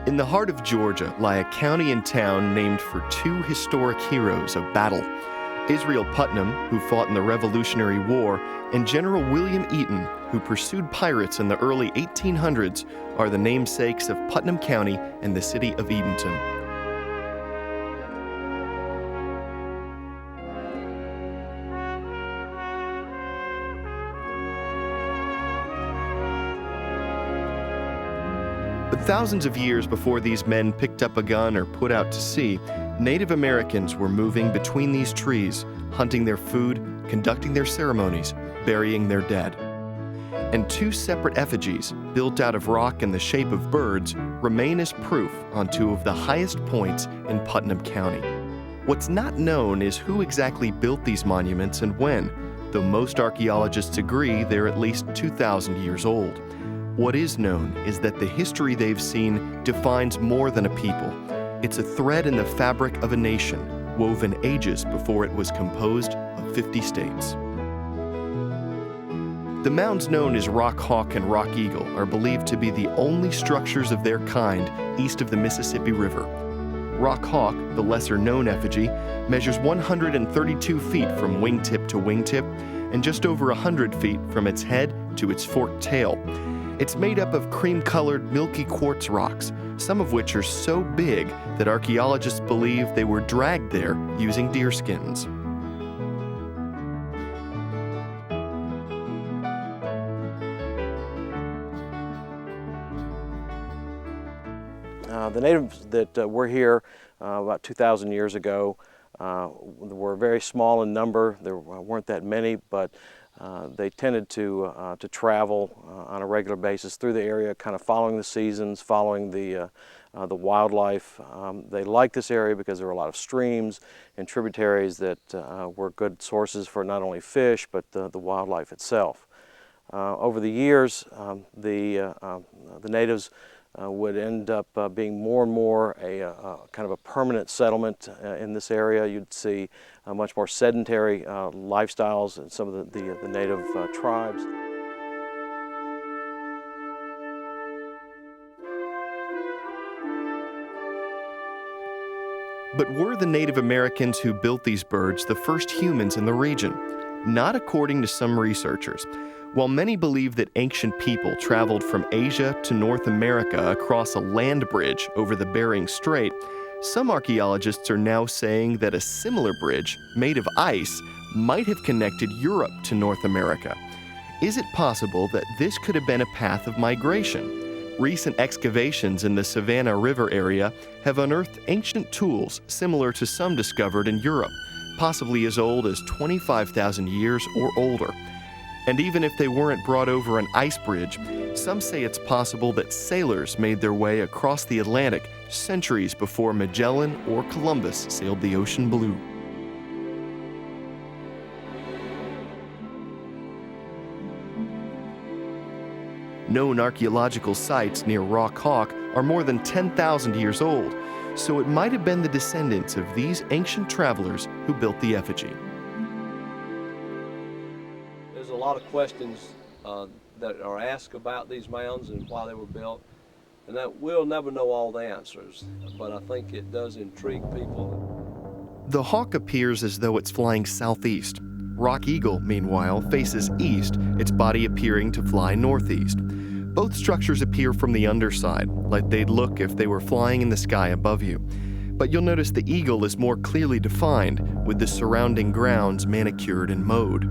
In the heart of Georgia lie a county and town named for two historic heroes of battle. Israel Putnam, who fought in the Revolutionary War, and General William Eaton, who pursued pirates in the early 1800s, are the namesakes of Putnam County and the city of Edenton. But thousands of years before these men picked up a gun or put out to sea, Native Americans were moving between these trees, hunting their food, conducting their ceremonies, burying their dead. And two separate effigies, built out of rock in the shape of birds, remain as proof on two of the highest points in Putnam County. What's not known is who exactly built these monuments and when, though most archaeologists agree they're at least 2,000 years old. What is known is that the history they've seen defines more than a people. It's a thread in the fabric of a nation, woven ages before it was composed of 50 states. The mounds known as Rock Hawk and Rock Eagle are believed to be the only structures of their kind east of the Mississippi River. Rock Hawk, the lesser-known effigy, measures 132 feet from wingtip to wingtip and just over 100 feet from its head to its forked tail. It's made up of cream-colored milky quartz rocks, some of which are so big that archaeologists believe they were dragged there using deer skins. The natives that were here about 2,000 years ago were very small in number. There weren't that many, but they tended to travel on a regular basis through the area, kind of following the seasons, following the wildlife. They liked this area because there were a lot of streams and tributaries that were good sources for not only fish, but the wildlife itself. Over the years, the natives would end up being more and more a kind of a permanent settlement in this area. You'd see much more sedentary lifestyles in some of the native tribes. But were the Native Americans who built these birds the first humans in the region? Not according to some researchers. While many believe that ancient people traveled from Asia to North America across a land bridge over the Bering Strait, some archaeologists are now saying that a similar bridge, made of ice, might have connected Europe to North America. Is it possible that this could have been a path of migration? Recent excavations in the Savannah River area have unearthed ancient tools similar to some discovered in Europe, possibly as old as 25,000 years or older. And even if they weren't brought over an ice bridge, some say it's possible that sailors made their way across the Atlantic centuries before Magellan or Columbus sailed the ocean blue. Known archaeological sites near Rock Hawk are more than 10,000 years old, so it might have been the descendants of these ancient travelers who built the effigy. There's a lot of questions that are asked about these mounds and why they were built, and that we'll never know all the answers, but I think it does intrigue people. The hawk appears as though it's flying southeast. Rock Eagle, meanwhile, faces east, its body appearing to fly northeast. Both structures appear from the underside, like they'd look if they were flying in the sky above you. But you'll notice the eagle is more clearly defined, with the surrounding grounds manicured and mowed.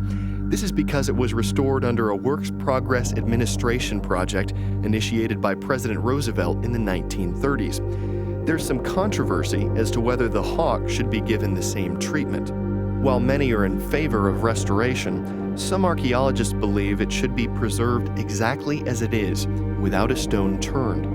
This is because it was restored under a Works Progress Administration project initiated by President Roosevelt in the 1930s. There's some controversy as to whether the hawk should be given the same treatment. While many are in favor of restoration, some archaeologists believe it should be preserved exactly as it is, without a stone turned.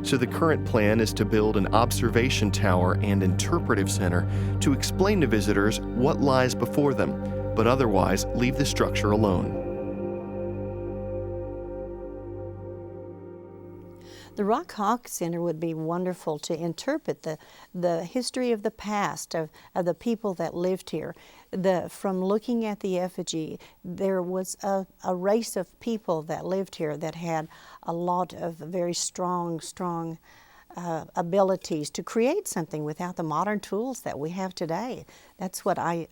So the current plan is to build an observation tower and interpretive center to explain to visitors what lies before them, but otherwise leave the structure alone. The Rock Hawk Center would be wonderful to interpret the history of the past, of the people that lived here, from looking at the effigy, there was a race of people that lived here that had a lot of very strong abilities to create something without the modern tools that we have today. That's what I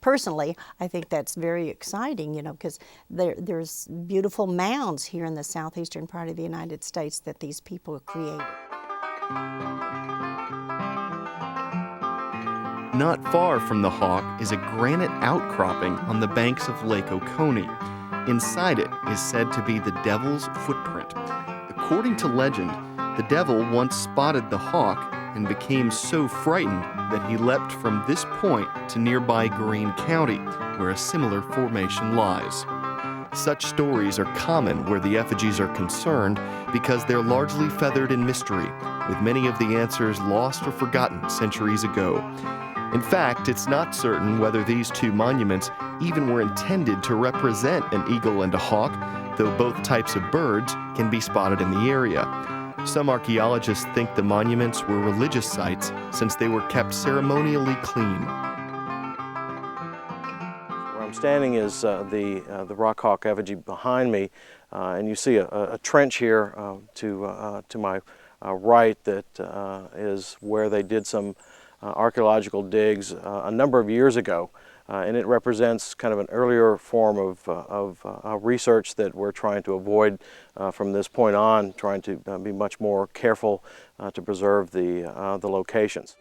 personally, I think that's very exciting, because there's beautiful mounds here in the southeastern part of the United States that these people created. Not far from the Hawk is a granite outcropping on the banks of Lake Oconee. Inside it is said to be the devil's footprint. According to legend, the devil once spotted the Hawk and became so frightened that he leapt from this point to nearby Greene County, where a similar formation lies. Such stories are common where the effigies are concerned because they're largely feathered in mystery, with many of the answers lost or forgotten centuries ago. In fact, it's not certain whether these two monuments even were intended to represent an eagle and a hawk, though both types of birds can be spotted in the area. Some archaeologists think the monuments were religious sites since they were kept ceremonially clean. Where I'm standing is the rock hawk effigy behind me, and you see a trench here to my right that is where they did some archaeological digs a number of years ago, and it represents kind of an earlier form of research that we're trying to avoid from this point on, trying to be much more careful to preserve the locations.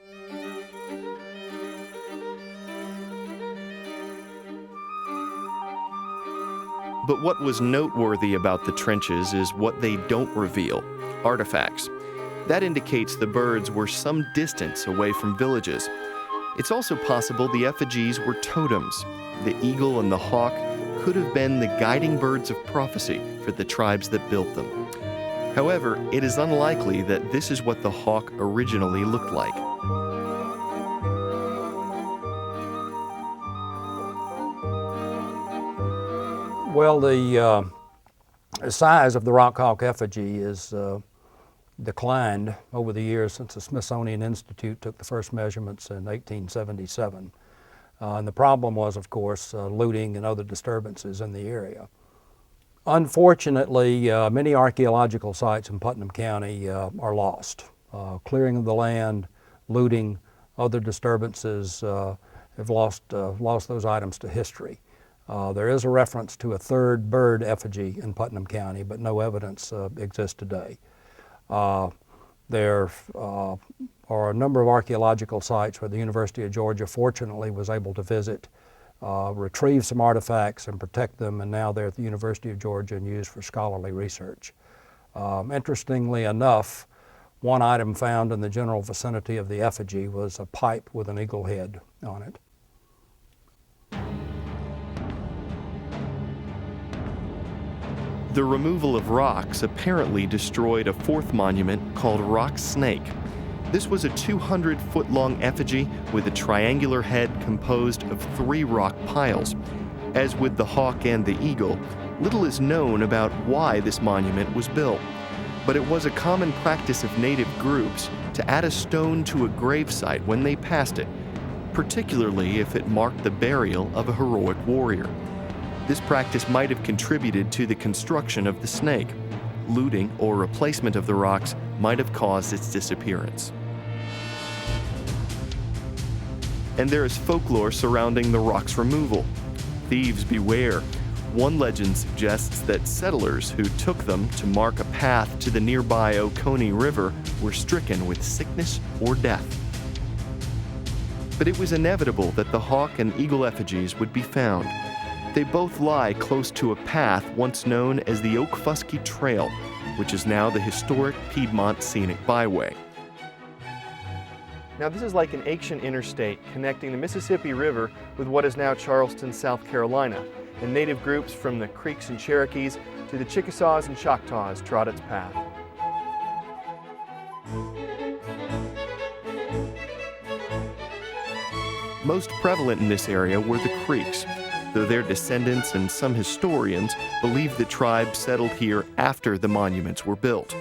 But what was noteworthy about the trenches is what they don't reveal: artifacts. That indicates the birds were some distance away from villages. It's also possible the effigies were totems. The eagle and the hawk could have been the guiding birds of prophecy for the tribes that built them. However, it is unlikely that this is what the hawk originally looked like. Well, the size of the rock hawk effigy is declined over the years since the Smithsonian Institute took the first measurements in 1877. And the problem was, of course, looting and other disturbances in the area. Unfortunately, many archaeological sites in Putnam County are lost. Clearing of the land, looting, other disturbances have lost those items to history. There is a reference to a third bird effigy in Putnam County, but no evidence exists today. There are a number of archaeological sites where the University of Georgia fortunately was able to visit, retrieve some artifacts and protect them, and now they're at the University of Georgia and used for scholarly research. Interestingly enough, one item found in the general vicinity of the effigy was a pipe with an eagle head on it. The removal of rocks apparently destroyed a fourth monument called Rock Snake. This was a 200-foot-long effigy with a triangular head composed of 3 rock piles. As with the hawk and the eagle, little is known about why this monument was built. But it was a common practice of native groups to add a stone to a gravesite when they passed it, particularly if it marked the burial of a heroic warrior. This practice might have contributed to the construction of the snake. Looting or replacement of the rocks might have caused its disappearance. And there is folklore surrounding the rock's removal. Thieves beware. One legend suggests that settlers who took them to mark a path to the nearby Oconee River were stricken with sickness or death. But it was inevitable that the hawk and eagle effigies would be found. They both lie close to a path once known as the Okfuskee Trail, which is now the historic Piedmont Scenic Byway. Now, this is like an ancient interstate connecting the Mississippi River with what is now Charleston, South Carolina, and native groups from the Creeks and Cherokees to the Chickasaws and Choctaws trod its path. Most prevalent in this area were the Creeks, though their descendants and some historians believe the tribe settled here after the monuments were built.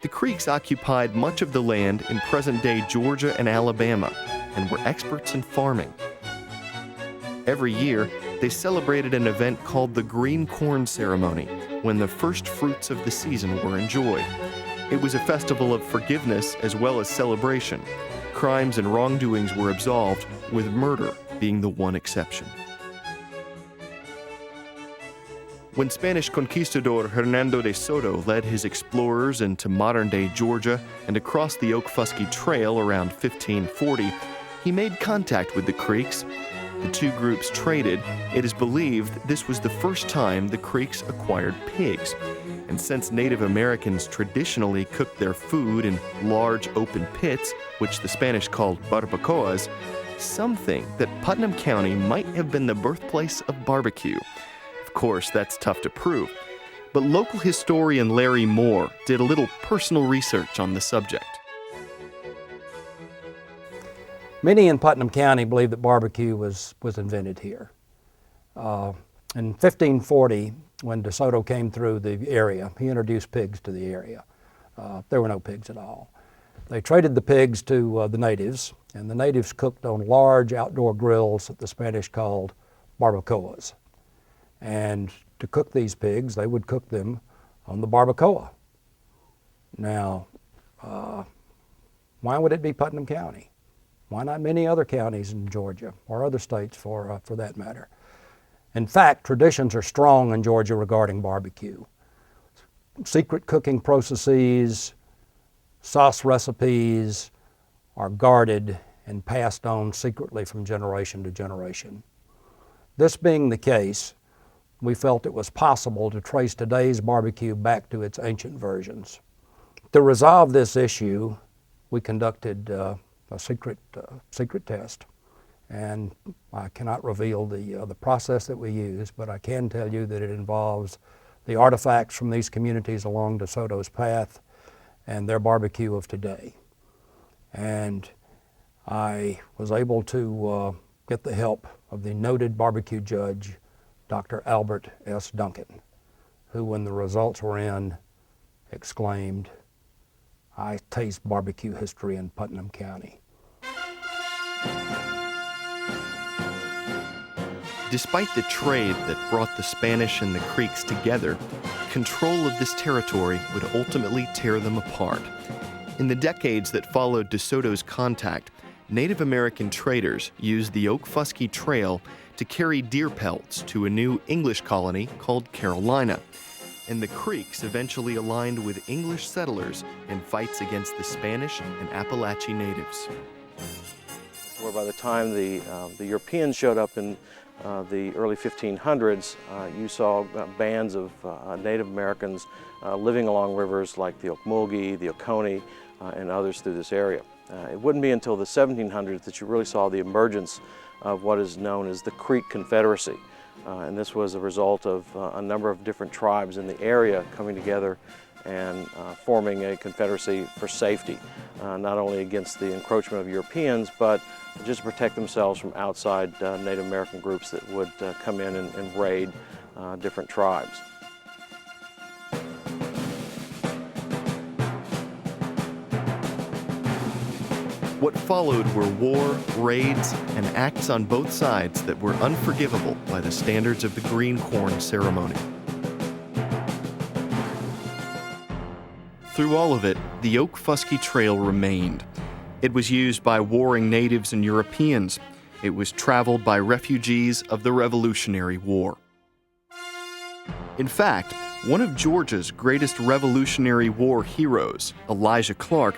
The Creeks occupied much of the land in present-day Georgia and Alabama and were experts in farming. Every year, they celebrated an event called the Green Corn Ceremony, when the first fruits of the season were enjoyed. It was a festival of forgiveness as well as celebration. Crimes and wrongdoings were absolved, with murder being the one exception. When Spanish conquistador Hernando de Soto led his explorers into modern-day Georgia and across the Okfuskee Trail around 1540, he made contact with the Creeks. The two groups traded. It is believed this was the first time the Creeks acquired pigs. And since Native Americans traditionally cooked their food in large open pits, which the Spanish called barbacoas, some think that Putnam County might have been the birthplace of barbecue. Of course, that's tough to prove. But local historian Larry Moore did a little personal research on the subject. Many in Putnam County believe that barbecue was invented here. In 1540, when De Soto came through the area, he introduced pigs to the area. There were no pigs at all. They traded the pigs to the natives, and the natives cooked on large outdoor grills that the Spanish called barbacoas. And to cook these pigs, they would cook them on the barbacoa. Now, why would it be Putnam County? Why not many other counties in Georgia, or other states for that matter? In fact, traditions are strong in Georgia regarding barbecue. Secret cooking processes, sauce recipes are guarded and passed on secretly from generation to generation. This being the case, we felt it was possible to trace today's barbecue back to its ancient versions. To resolve this issue, we conducted a secret test. And I cannot reveal the process that we use, but I can tell you that it involves the artifacts from these communities along De Soto's path and their barbecue of today. And I was able to get the help of the noted barbecue judge, Dr. Albert S. Duncan, who, when the results were in, exclaimed, "I taste barbecue history in Putnam County." Despite the trade that brought the Spanish and the Creeks together, control of this territory would ultimately tear them apart. In the decades that followed De Soto's contact, Native American traders used the Okfuskee Trail to carry deer pelts to a new English colony called Carolina. And the Creeks eventually aligned with English settlers in fights against the Spanish and Appalachian natives. Where by the time the Europeans showed up in the early 1500s, you saw bands of Native Americans living along rivers like the Ocmulgee, the Oconee, and others through this area. It wouldn't be until the 1700s that you really saw the emergence of what is known as the Creek Confederacy. And this was a result of a number of different tribes in the area coming together and forming a confederacy for safety, not only against the encroachment of Europeans, but just to protect themselves from outside Native American groups that would come in and raid different tribes. What followed were war, raids, and acts on both sides that were unforgivable by the standards of the Green Corn Ceremony. Through all of it, the Okfuskee Trail remained. It was used by warring natives and Europeans. It was traveled by refugees of the Revolutionary War. In fact, one of Georgia's greatest Revolutionary War heroes, Elijah Clark,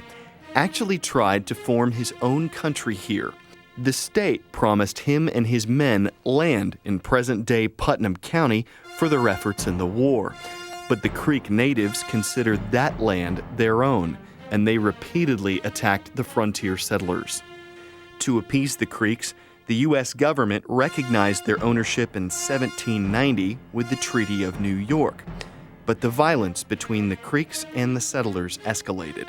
actually tried to form his own country here. The state promised him and his men land in present-day Putnam County for their efforts in the war. But the Creek natives considered that land their own, and they repeatedly attacked the frontier settlers. To appease the Creeks, the U.S. government recognized their ownership in 1790 with the Treaty of New York. But the violence between the Creeks and the settlers escalated.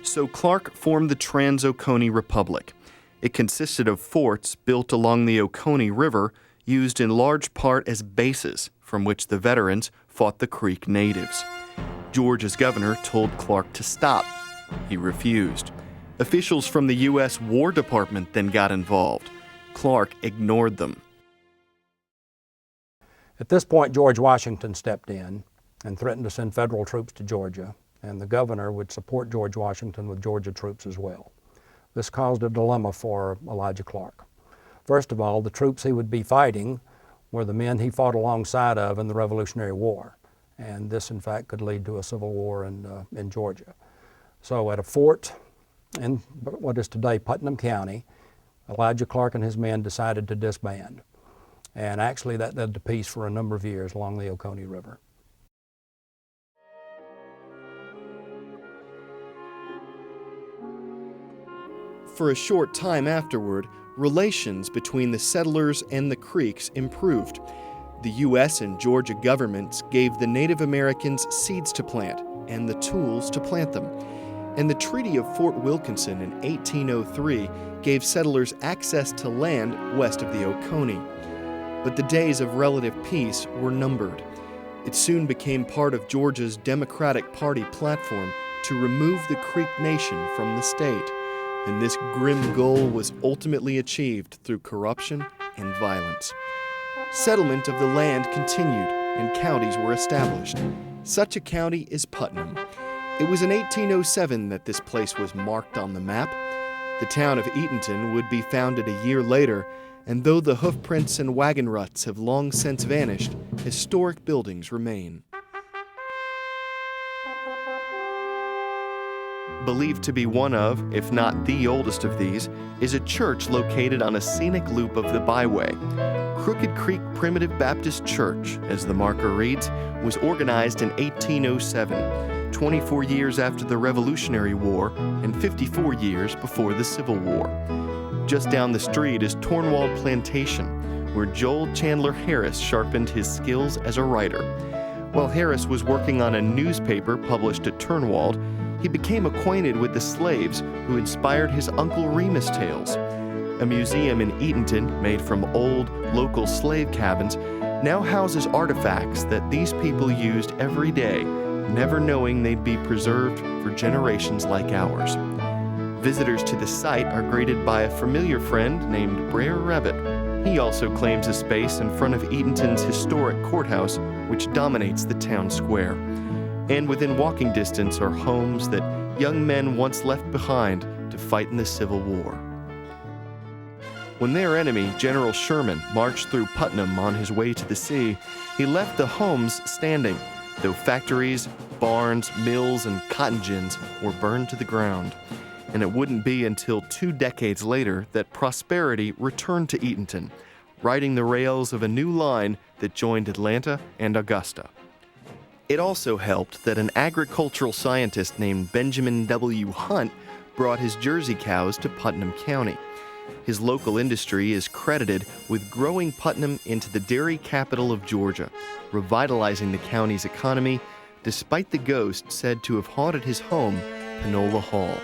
So Clark formed the Trans-Oconee Republic. It consisted of forts built along the Oconee River, used in large part as bases from which the veterans fought the Creek natives. Georgia's governor told Clark to stop. He refused. Officials from the U.S. War Department then got involved. Clark ignored them. At this point, George Washington stepped in and threatened to send federal troops to Georgia, and the governor would support George Washington with Georgia troops as well. This caused a dilemma for Elijah Clark. First of all, the troops he would be fighting were the men he fought alongside of in the Revolutionary War, and this in fact could lead to a civil war in Georgia. So at a fort in what is today Putnam County, Elijah Clark and his men decided to disband. And actually that led to peace for a number of years along the Oconee River. For a short time afterward, relations between the settlers and the Creeks improved. The U.S. and Georgia governments gave the Native Americans seeds to plant and the tools to plant them. And the Treaty of Fort Wilkinson in 1803 gave settlers access to land west of the Oconee. But the days of relative peace were numbered. It soon became part of Georgia's Democratic Party platform to remove the Creek Nation from the state. And this grim goal was ultimately achieved through corruption and violence. Settlement of the land continued and counties were established. Such a county is Putnam. It was in 1807 that this place was marked on the map. The town of Eatonton would be founded a year later, and though the hoofprints and wagon ruts have long since vanished, historic buildings remain. Believed to be one of, if not the oldest of these, is a church located on a scenic loop of the Byway. Crooked Creek Primitive Baptist Church, as the marker reads, was organized in 1807, 24 years after the Revolutionary War and 54 years before the Civil War. Just down the street is Tornwald Plantation, where Joel Chandler Harris sharpened his skills as a writer. While Harris was working on a newspaper published at Tornwald, he became acquainted with the slaves who inspired his Uncle Remus tales. A museum in Eatonton, made from old, local slave cabins, now houses artifacts that these people used every day, never knowing they'd be preserved for generations like ours. Visitors to the site are greeted by a familiar friend named Brer Rabbit. He also claims a space in front of Eatonton's historic courthouse, which dominates the town square. And within walking distance are homes that young men once left behind to fight in the Civil War. When their enemy, General Sherman, marched through Putnam on his way to the sea, he left the homes standing, though factories, barns, mills, and cotton gins were burned to the ground. And it wouldn't be until 2 decades later that prosperity returned to Eatonton, riding the rails of a new line that joined Atlanta and Augusta. It also helped that an agricultural scientist named Benjamin W. Hunt brought his Jersey cows to Putnam County. His local industry is credited with growing Putnam into the dairy capital of Georgia, revitalizing the county's economy, despite the ghost said to have haunted his home, Panola Hall.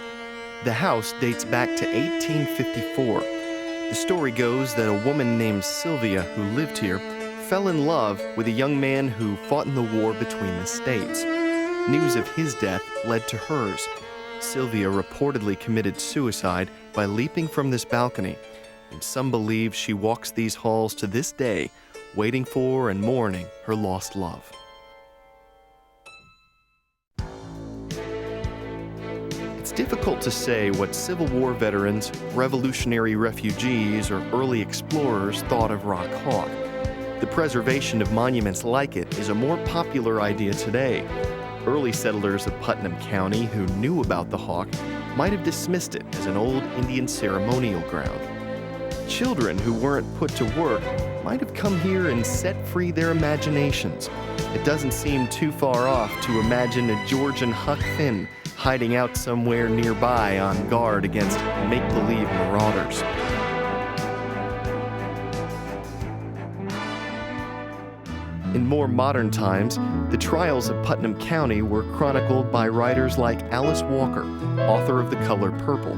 The house dates back to 1854. The story goes that a woman named Sylvia, who lived here, fell in love with a young man who fought in the war between the states. News of his death led to hers. Sylvia reportedly committed suicide by leaping from this balcony, and some believe she walks these halls to this day, waiting for and mourning her lost love. It's difficult to say what Civil War veterans, revolutionary refugees, or early explorers thought of Rock Hawk. The preservation of monuments like it is a more popular idea today. Early settlers of Putnam County who knew about the hawk might have dismissed it as an old Indian ceremonial ground. Children who weren't put to work might have come here and set free their imaginations. It doesn't seem too far off to imagine a Georgian Huck Finn hiding out somewhere nearby on guard against make-believe marauders. In more modern times, the trials of Putnam County were chronicled by writers like Alice Walker, author of The Color Purple.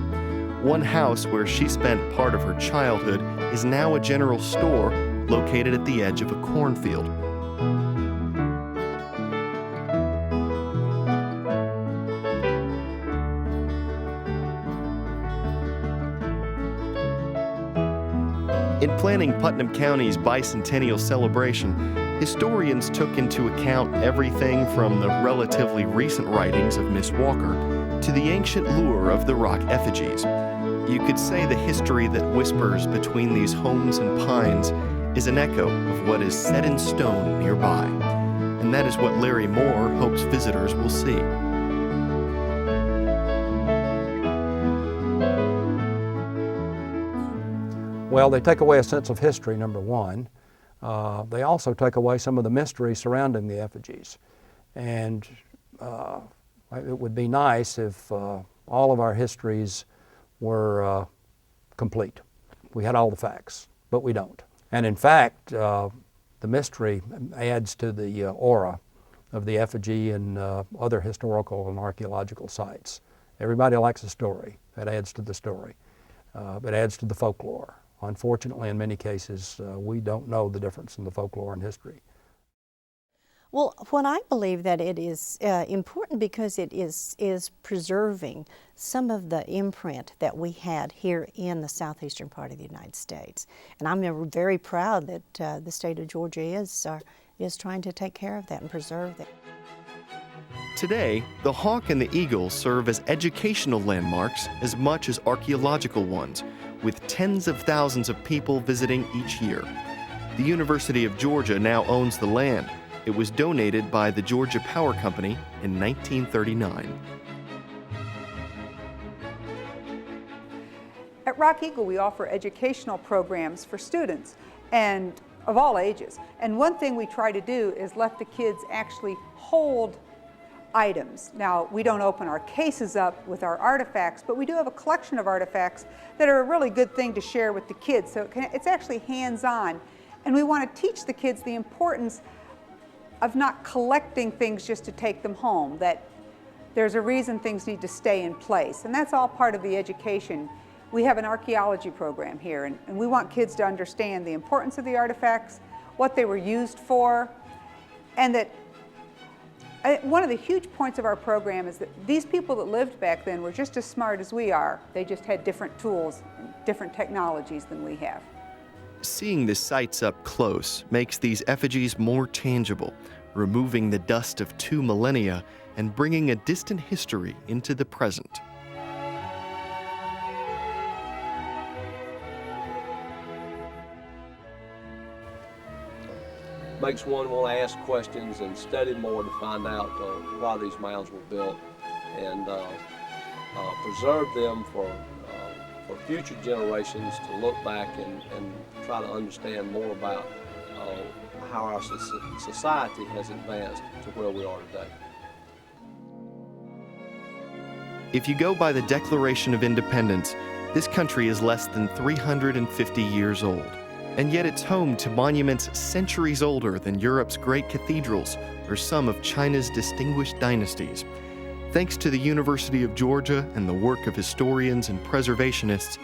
One house where she spent part of her childhood is now a general store located at the edge of a cornfield. In planning Putnam County's bicentennial celebration, Historians took into account everything from the relatively recent writings of Miss Walker to the ancient lure of the rock effigies. You could say the history that whispers between these homes and pines is an echo of what is set in stone nearby. And that is what Larry Moore hopes visitors will see. Well, they take away a sense of history, number one. They also take away some of the mystery surrounding the effigies. And it would be nice if all of our histories were complete. We had all the facts, but we don't. And in fact, the mystery adds to the aura of the effigy and other historical and archaeological sites. Everybody likes a story. That adds to the story. It adds to the folklore. Unfortunately, in many cases, we don't know the difference in the folklore and history. Well, what I believe that it is important because it is preserving some of the imprint that we had here in the southeastern part of the United States. And I'm very proud that the state of Georgia is trying to take care of that and preserve that. Today, the hawk and the eagle serve as educational landmarks as much as archaeological ones, with tens of thousands of people visiting each year. The University of Georgia now owns the land. It was donated by the Georgia Power Company in 1939. At Rock Eagle, we offer educational programs for students and of all ages. And one thing we try to do is let the kids actually hold items. Now, we don't open our cases up with our artifacts, but we do have a collection of artifacts that are a really good thing to share with the kids. So it's actually hands-on. And we want to teach the kids the importance of not collecting things just to take them home, that there's a reason things need to stay in place. And that's all part of the education. We have an archaeology program here, and we want kids to understand the importance of the artifacts, what they were used for, and that one of the huge points of our program is that these people that lived back then were just as smart as we are. They just had different tools, different technologies than we have. Seeing the sites up close makes these effigies more tangible, removing the dust of 2 millennia and bringing a distant history into the present. Makes one want to ask questions and study more to find out why these mounds were built, and preserve them for future generations to look back and try to understand more about how our society has advanced to where we are today. If you go by the Declaration of Independence, this country is less than 350 years old. And yet it's home to monuments centuries older than Europe's great cathedrals or some of China's distinguished dynasties. Thanks to the University of Georgia and the work of historians and preservationists,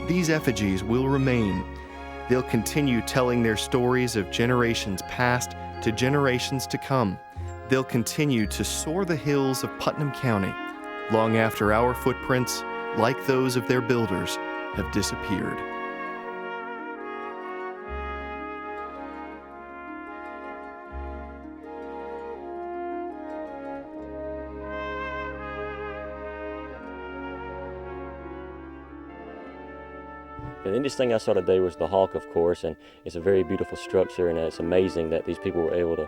these effigies will remain. They'll continue telling their stories of generations past to generations to come. They'll continue to soar the hills of Putnam County long after our footprints, like those of their builders, have disappeared. The neatest thing I saw today was the hawk, of course, and it's a very beautiful structure, and it's amazing that these people were able to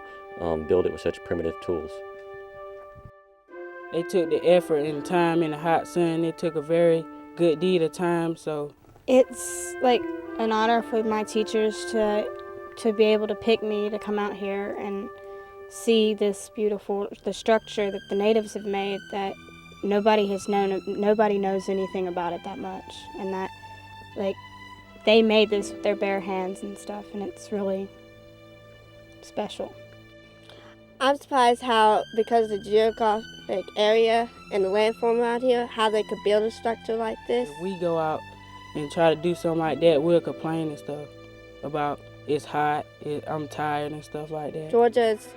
build it with such primitive tools. They took the effort and time in the hot sun. They took a very good deed of time, so. It's like an honor for my teachers to be able to pick me to come out here and see this beautiful, the structure that the natives have made that nobody knows anything about it that much, and that like they made this with their bare hands and stuff, and it's really special. I'm surprised how, because of the geographic area and the landform around here, how they could build a structure like this. If we go out and try to do something like that, we'll complain and stuff about it's hot, I'm tired and stuff like that. Georgia is